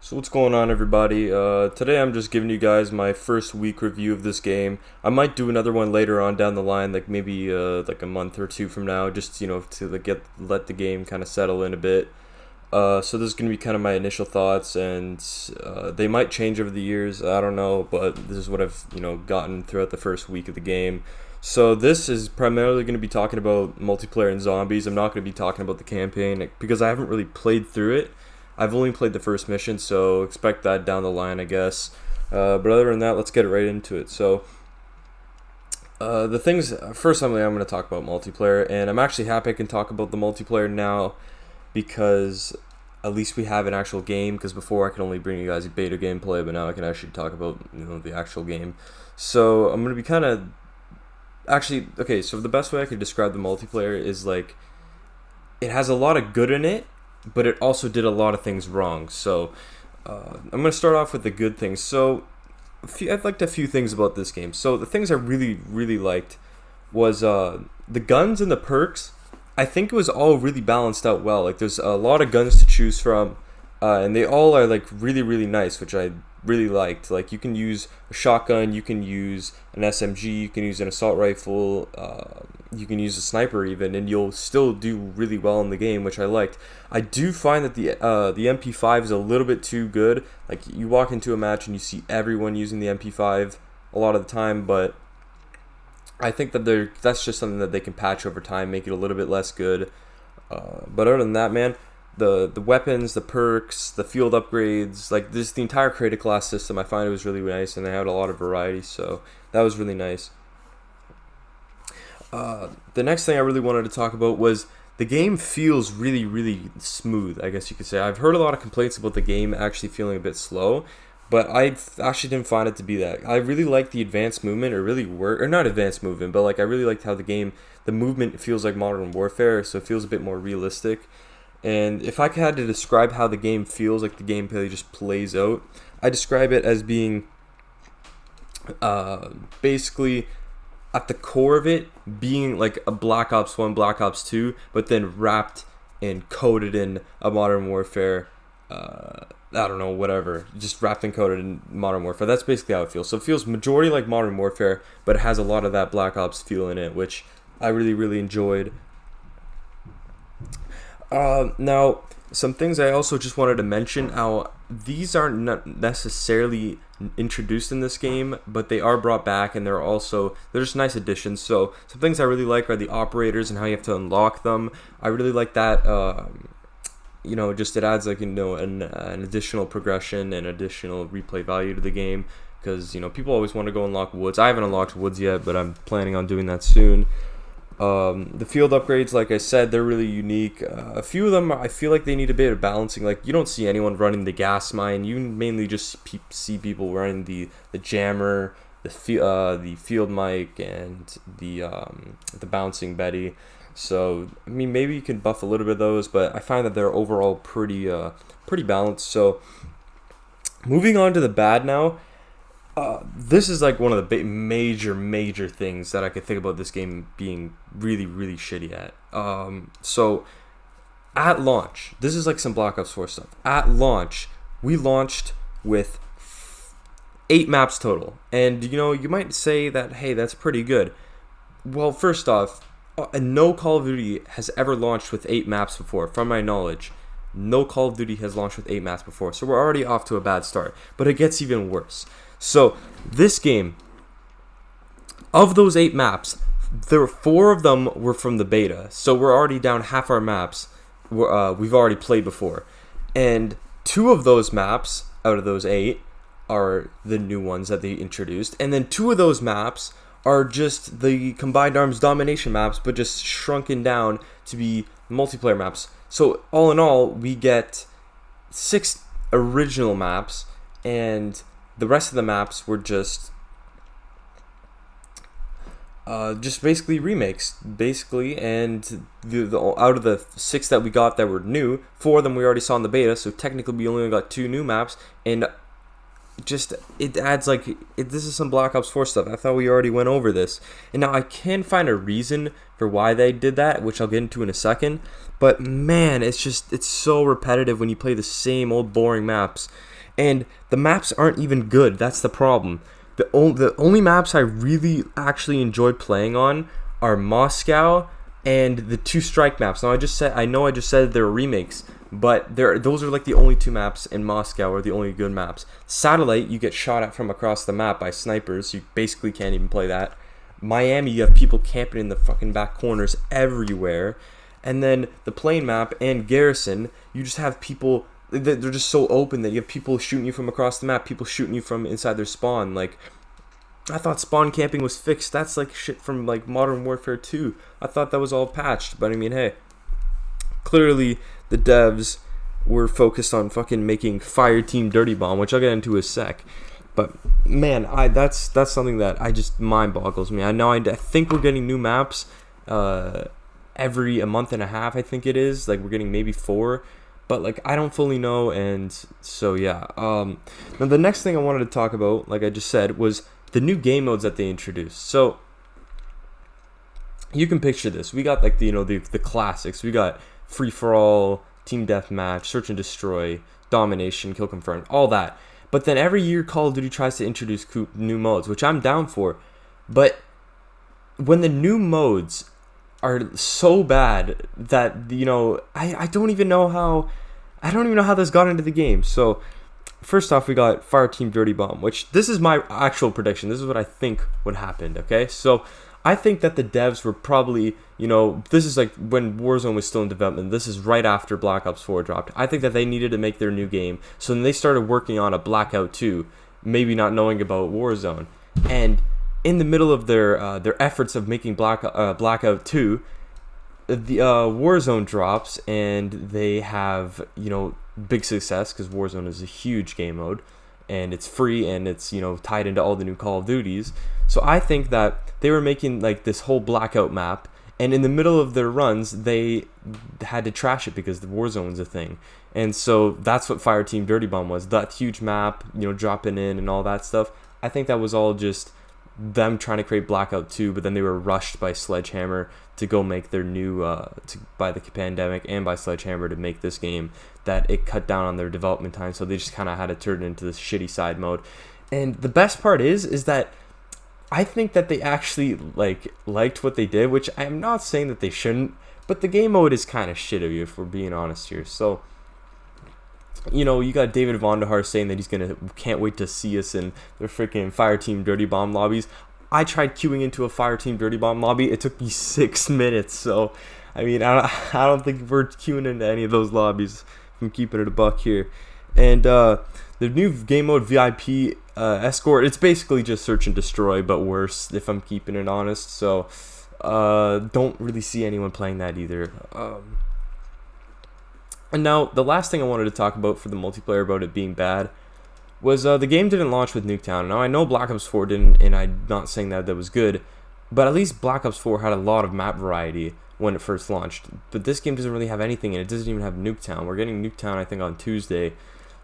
So what's going on, everybody? Today I'm just giving you guys my first week review of this game. I might do another one later on down the line, like maybe like a month or two from now, just to let the game kind of settle in a bit. So this is gonna be kind of my initial thoughts, and they might change over the years. I don't know, but this is what I've gotten throughout the first week of the game. So this is primarily going to be talking about multiplayer and zombies. I'm not going to be talking about the campaign because I haven't really played through it. I've only played the first mission, so expect that down the line, I guess. But other than that, let's get right into it. So, the things first, I'm going to talk about multiplayer, and I'm actually happy I can talk about the multiplayer now because at least we have an actual game. Because before I could only bring you guys a beta gameplay, but now I can actually talk about the actual game. So I'm going to be kind of actually okay. So the best way I could describe the multiplayer is like it has a lot of good in it, but it also did a lot of things wrong. So I'm going to start off with the good things. So I've liked a few things about this game. So the things I really liked was the guns and the perks. I think it was all really balanced out well. Like there's a lot of guns to choose from, and they all are like really nice, which I really liked. Like you can use a shotgun, you can use an SMG, you can use an assault rifle, you can use a sniper even, and you'll still do really well in the game, which I liked. I do find that the MP5 is a little bit too good. Like you walk into a match and you see everyone using the MP5 a lot of the time, but I think that that's just something that they can patch over time, make it a little bit less good. But other than that, man, the weapons, the perks, the field upgrades, like the entire creative class system, I find it was really nice, and they had a lot of variety, so that was really nice. The next thing I really wanted to talk about was the game feels really smooth, I guess you could say. I've heard a lot of complaints about the game actually feeling a bit slow, but I actually didn't find it to be that. I really like the advanced movement, or really work, or not advanced movement, but like I really liked how the movement feels like Modern Warfare, so it feels a bit more realistic. And if I had to describe how the game feels, like the gameplay just plays out, I describe it as being basically at the core of it being like a Black Ops 1, Black Ops 2, but then wrapped and coded in a Modern Warfare. I don't know, whatever. Just wrapped and coded in Modern Warfare. That's basically how it feels. So it feels majority like Modern Warfare, but it has a lot of that Black Ops feel in it, which I really enjoyed. Now, some things I also just wanted to mention how these aren't necessarily introduced in this game, but they are brought back, and they're just nice additions. So some things I really like are the operators and how you have to unlock them. I really like that. Just it adds like an additional progression and additional replay value to the game because people always want to go unlock woods. I haven't unlocked woods yet, but I'm planning on doing that soon. The field upgrades, like I said, they're really unique. A few of them, I feel like they need a bit of balancing. Like you don't see anyone running the gas mine. You mainly just see people running the jammer, the field mic, and the bouncing Betty. So I mean, maybe you can buff a little bit of those, but I find that they're overall pretty balanced. So moving on to the bad now. This is like one of the major things that I could think about this game being really shitty at. So at launch, this is like some Black Ops 4 stuff. At launch, we launched with 8 maps total, and you might say that hey, that's pretty good. Well, first off, no Call of Duty has ever launched with 8 maps before, from my knowledge. No Call of Duty has launched with 8 maps before, so we're already off to a bad start. But it gets even worse. So this game, of those 8 maps, there were 4 of them were from the beta. So we're already down half our maps we've already played before, and 2 of those maps out of those 8 are the new ones that they introduced, and then 2 of those maps are just the Combined Arms domination maps, but just shrunken down to be multiplayer maps. So all in all, we get 6 original maps, and the rest of the maps were just basically remakes, basically. And the out of the 6 that we got that were new, 4 of them we already saw in the beta. So technically, we only got 2 new maps, and just it adds this is some Black Ops 4 stuff. I thought we already went over this, and now I can find a reason for why they did that, which I'll get into in a second. But man, it's so repetitive when you play the same old boring maps, and the maps aren't even good. That's the problem. The only maps I really actually enjoyed playing on are Moscow and the 2 strike maps. Now I just said they're remakes, but those are like the only 2 maps in Moscow are the only good maps. Satellite, you get shot at from across the map by snipers. You basically can't even play that. Miami, you have people camping in the fucking back corners everywhere. And then the plane map and Garrison, you just have people, they're just so open that you have people shooting you from across the map, people shooting you from inside their spawn. Like, I thought spawn camping was fixed. That's like shit from like Modern Warfare 2. I thought that was all patched, but I mean, hey, clearly the devs were focused on fucking making Fireteam Dirty Bomb, which I'll get into in a sec. But man, that's something that I just mind boggles me. I think we're getting new maps every a month and a half. I think it is like we're getting maybe 4, but like I don't fully know. And so yeah. Now the next thing I wanted to talk about, like I just said, was the new game modes that they introduced. So you can picture this. We got like the classics. We got free for all, team deathmatch, search and destroy, domination, kill confirmed, all that. But then every year Call of Duty tries to introduce new modes, which I'm down for. But when the new modes are so bad that I don't even know how this got into the game. So first off, we got Fireteam Dirty Bomb, which this is my actual prediction. This is what I think would happen. Okay, so I think that the devs were probably, this is like when Warzone was still in development. This is right after Black Ops 4 dropped. I think that they needed to make their new game. So then they started working on a Blackout 2, maybe not knowing about Warzone. And in the middle of their efforts of making Blackout 2, the Warzone drops, and they have, big success because Warzone is a huge game mode. And it's free, and it's tied into all the new Call of Duties. So I think that they were making like this whole Blackout map, and in the middle of their runs, they had to trash it because the Warzone's a thing. And so that's what Fireteam Dirty Bomb was. That huge map, dropping in and all that stuff. I think that was all just them trying to create Blackout 2, but then they were rushed by Sledgehammer to go make their new by the pandemic and by Sledgehammer to make this game, that it cut down on their development time, so they just kind of had to turn it into this shitty side mode. And the best part is that I think that they actually liked what they did, which I'm not saying that they shouldn't, but the game mode is kind of shitty if we're being honest here. So you got David Vonderhaar saying that he's can't wait to see us in the freaking Fireteam Dirty Bomb lobbies. I tried queuing into a Fireteam Dirty Bomb lobby. It took me 6 minutes. So, I mean, I don't think we're queuing into any of those lobbies. I'm keeping it a buck here. And the new game mode VIP Escort, it's basically just search and destroy, but worse, if I'm keeping it honest. So, don't really see anyone playing that either. And now, the last thing I wanted to talk about for the multiplayer about it being bad was the game didn't launch with Nuketown. Now, I know Black Ops 4 didn't, and I'm not saying that was good, but at least Black Ops 4 had a lot of map variety when it first launched. But this game doesn't really have anything, and it doesn't even have Nuketown. We're getting Nuketown, I think, on Tuesday.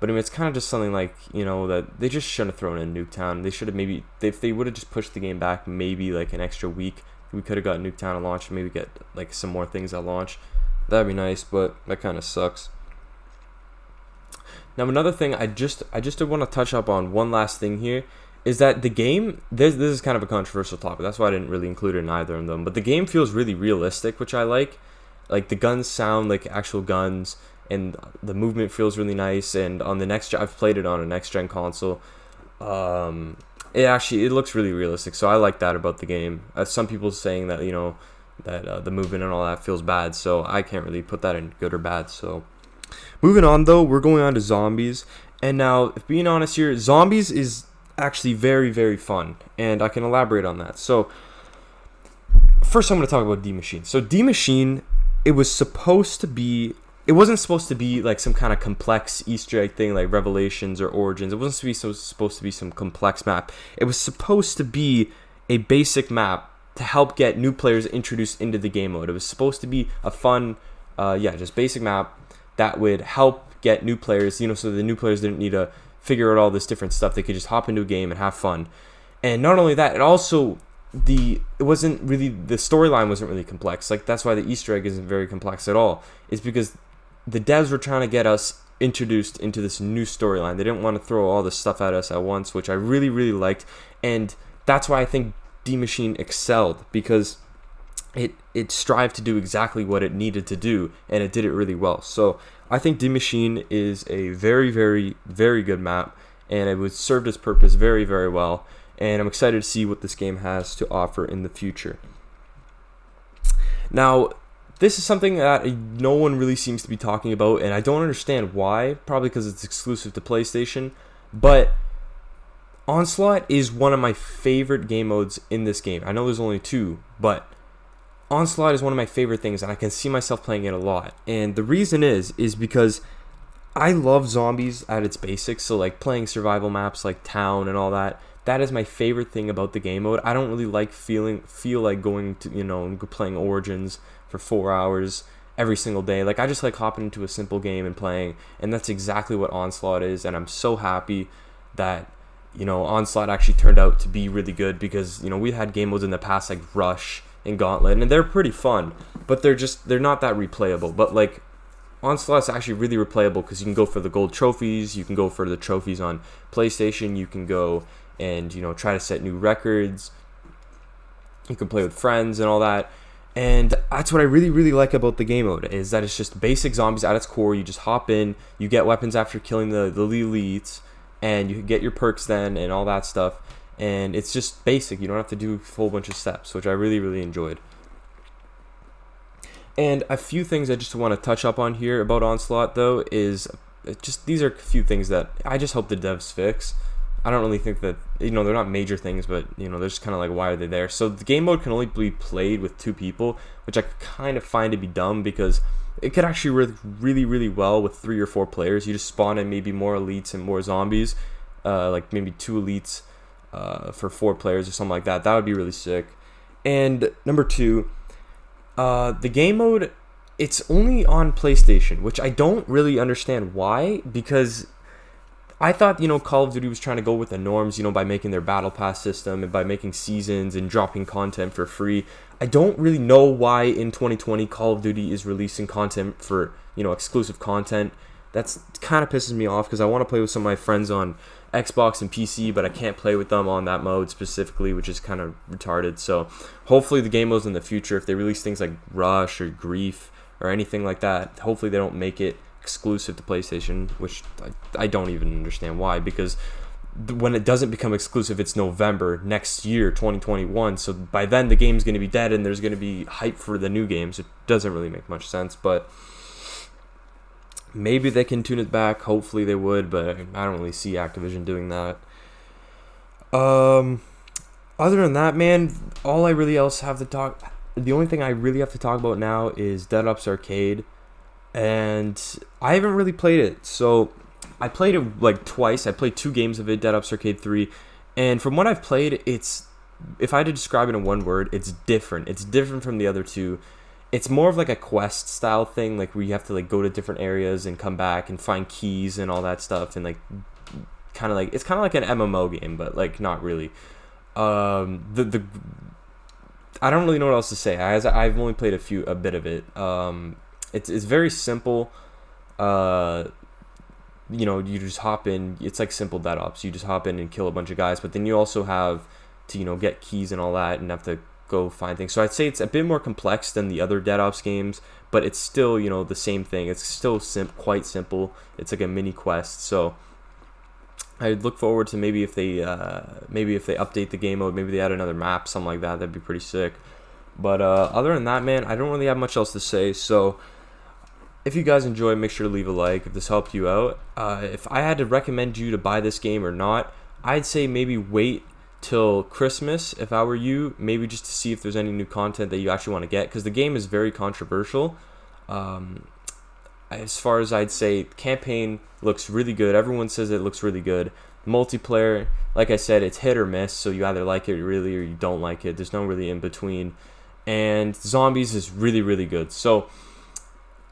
But I mean, it's kind of just something like, that they just shouldn't have thrown in Nuketown. They should have maybe, if they would have just pushed the game back maybe like an extra week, we could have got Nuketown at launch, maybe get like some more things at launch. That'd be nice, but that kind of sucks. Now, another thing I just want to touch up on, one last thing here, is that the game, this is kind of a controversial topic, that's why I didn't really include it in either of them, but the game feels really realistic, which I like. Like, the guns sound like actual guns, and the movement feels really nice, and on the next gen, I've played it on a next-gen console, it looks really realistic, so I like that about the game. Some people saying that, that the movement and all that feels bad, so I can't really put that in good or bad, so... Moving on, though, we're going on to zombies. And now, if being honest here, zombies is actually very, very fun. And I can elaborate on that. So, first I'm going to talk about D Machine. So, D Machine, it wasn't supposed to be like some kind of complex Easter egg thing like Revelations or Origins. It wasn't supposed to be some complex map. It was supposed to be a basic map to help get new players introduced into the game mode. It was supposed to be a fun, just basic map that would help get new players, so the new players didn't need to figure out all this different stuff. They could just hop into a game and have fun. And not only that, it also the storyline wasn't really complex. Like, that's why the Easter egg isn't very complex at all. It's because the devs were trying to get us introduced into this new storyline. They didn't want to throw all this stuff at us at once, which I really, really liked. And that's why I think D Machine excelled, because it strived to do exactly what it needed to do, and it did it really well. So I think D Machine is a very, very, very good map, and it would served its purpose very, very well. And I'm excited to see what this game has to offer in the future. Now, this is something that no one really seems to be talking about, and I don't understand why. Probably because it's exclusive to PlayStation. But Onslaught is one of my favorite game modes in this game. I know there's only 2, but Onslaught is one of my favorite things, and I can see myself playing it a lot. And the reason is because I love zombies at its basics. So like playing survival maps like Town and all that. That is my favorite thing about the game mode. I don't really like feel like going to, playing Origins for 4 hours every single day. Like, I just like hopping into a simple game and playing, and that's exactly what Onslaught is. And I'm so happy that, Onslaught actually turned out to be really good, because, we had game modes in the past like Rush and Gauntlet, and they're pretty fun, but they're not that replayable. But like, Onslaught's actually really replayable, because you can go for the gold trophies, you can go for the trophies on PlayStation, you can go and try to set new records, you can play with friends and all that. And that's what I really, really like about the game mode, is that it's just basic zombies at its core. You just hop in, you get weapons after killing the elites, and you get your perks then and all that stuff. And it's just basic. You don't have to do a whole bunch of steps, which I really, really enjoyed. And a few things I just want to touch up on here about Onslaught, though, is just these are a few things that I just hope the devs fix. I don't really think that, they're not major things, but, they're just kind of like, why are they there? So the game mode can only be played with 2 people, which I kind of find to be dumb, because it could actually work really, really well with 3 or 4 players. You just spawn in maybe more elites and more zombies, like maybe 2 elites for 4 players or something like that. That would be really sick. And number 2, the game mode, it's only on PlayStation, which I don't really understand why, because I thought, Call of Duty was trying to go with the norms, by making their battle pass system and by making seasons and dropping content for free. I don't really know why in 2020 Call of Duty is releasing content for, exclusive content. That's kind of pisses me off, because I want to play with some of my friends on Xbox and PC, but I can't play with them on that mode specifically, which is kind of retarded. So hopefully the game modes in the future, if they release things like Rush or Grief or anything like that, hopefully they don't make it exclusive to PlayStation, which I don't even understand why, because when it doesn't become exclusive, it's November next year, 2021, so by then the game's going to be dead and there's going to be hype for the new games. It doesn't really make much sense, but maybe they can tune it back. Hopefully they would, but I don't really see Activision doing that. Other than that, man, the only thing I really have to talk about now is Dead Ops Arcade. And I haven't really played it, so I played it like twice. I played 2 games of it, Dead Ops Arcade 3, and from what I've played, if I had to describe it in one word, it's different. It's different from the other 2. It's more of like a quest style thing, like where you have to like go to different areas and come back and find keys and all that stuff, and like it's kind of like an MMO game, but like not really. I don't really know what else to say. I've only played a bit of it. It's very simple. You just hop in. It's like simple Dead Ops. You just hop in and kill a bunch of guys, but then you also have to get keys and all that, and have to go find things. So I'd say it's a bit more complex than the other Dead Ops games, but it's still the same thing. It's still quite simple. It's like a mini quest. So I look forward to maybe if they update the game mode, maybe they add another map, something like that. That'd be pretty sick. But other than that, man, I don't really have much else to say. So if you guys enjoy, make sure to leave a like if this helped you out. If I had to recommend you to buy this game or not, I'd say maybe wait till Christmas if I were you, maybe just to see if there's any new content that you actually want to get, because the game is very controversial. As far as I'd say, campaign looks really good. Everyone says it looks really good. Multiplayer, like I said, it's hit or miss, so you either like it really or you don't like it. There's no really in between. And zombies is really, really good. So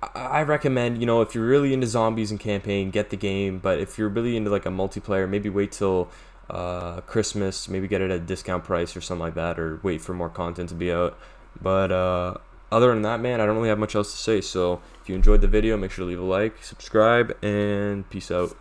I recommend, if you're really into zombies and campaign, get the game. But if you're really into like a multiplayer, maybe wait till Christmas, maybe get it at a discount price or something like that, or wait for more content to be out. But other than that, man, I don't really have much else to say. So if you enjoyed the video, make sure to leave a like, subscribe, and peace out.